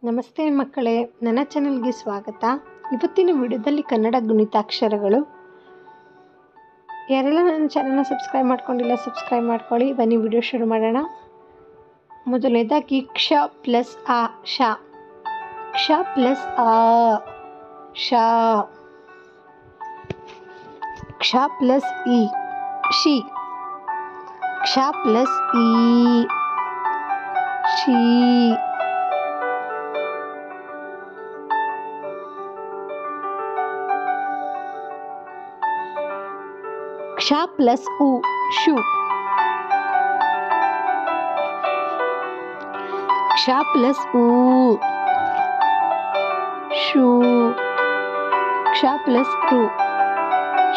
ನಮಸ್ತೆ ಮಕ್ಕಳೇ, ನನ್ನ ಚಾನಲ್ಗೆ ಸ್ವಾಗತ. ಇವತ್ತಿನ ವಿಡಿಯೋದಲ್ಲಿ ಕನ್ನಡ ಗುಣಿತಾಕ್ಷರಗಳು. ಯಾರೆಲ್ಲ ನನ್ನ ಚಾನಲ್ನ ಸಬ್ಸ್ಕ್ರೈಬ್ ಮಾಡ್ಕೊಂಡಿಲ್ಲ ಸಬ್ಸ್ಕ್ರೈಬ್ ಮಾಡ್ಕೊಳ್ಳಿ. ಬನ್ನಿ ವಿಡಿಯೋ ಶುರು ಮಾಡೋಣ. ಮೊದಲನೇದಾಗಿ ಕ್ಷ ಪ್ಲಸ್ ಆ ಶ, ಕ್ಷ ಪ್ಲಸ್ ಆ ಶ, ಕ್ಷ ಪ್ಲಸ್ ಇ ಶಿ, ಕ್ಷ ಪ್ಲಸ್ ಈ ಶಿ, ಕ್ಷ ಪ್ಲಸ್ ಉ ಶು, ಕ್ಷ ಪ್ಲಸ್ ಉ ಶು, ಕ್ಷ ಪ್ಲಸ್ ರು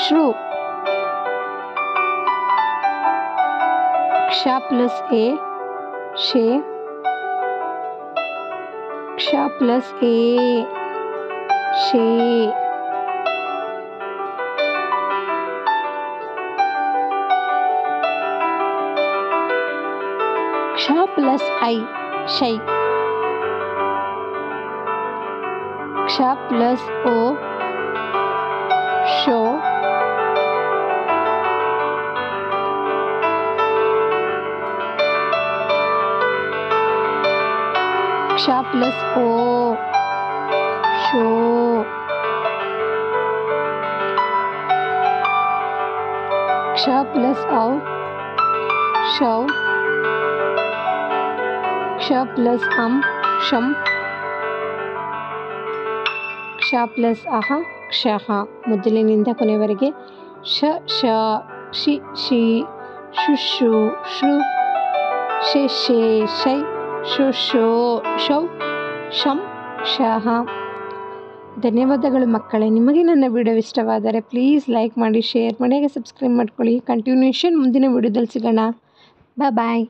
ಶ್ರು, ಕ್ಷ ಪ್ಲಸ್ ಎ ಶೇ, ಕ್ಷ ಪ್ಲಸ್ ಎ ಶೇ, ಕ್ಷ ಪ್ಲಸ್ ಐ ಶೈ, ಕ್ಷ ಪ್ಲಸ್ ಓ ಶೋ, ಕ್ಷ ಪ್ಲಸ್ ಓ ಶೋ, ಕ್ಷ ಪ್ಲಸ್ ಔ ಶೌ, ಕ್ಷ ಪ್ಲಸ್ ಅಂ ಶಂ, ಕ್ಷ ಪ್ಲಸ್ ಅಹ ಕ್ಷಃ. ಮೊದಲಿನಿಂದ ಕೊನೆಯವರೆಗೆ ಶ ಶ, ಶಿ ಶಿ, ಶು ಶು, ಶೃ ಶೆ ಶೇ, ಶೈ ಶು ಶೋ, ಶೌ ಶಂ ಶಃ. ಧನ್ಯವಾದಗಳು ಮಕ್ಕಳೇ. ನಿಮಗೆ ನನ್ನ ವಿಡಿಯೋ ಇಷ್ಟವಾದರೆ ಪ್ಲೀಸ್ ಲೈಕ್ ಮಾಡಿ, ಶೇರ್ ಮಾಡಿ, ಹಾಗೆ ಸಬ್ಸ್ಕ್ರೈಬ್ ಮಾಡ್ಕೊಳ್ಳಿ. ಕಂಟಿನ್ಯೂಷನ್ ಮುಂದಿನ ವಿಡಿಯೋದಲ್ಲಿ ಸಿಗೋಣ. ಬಾಯ್.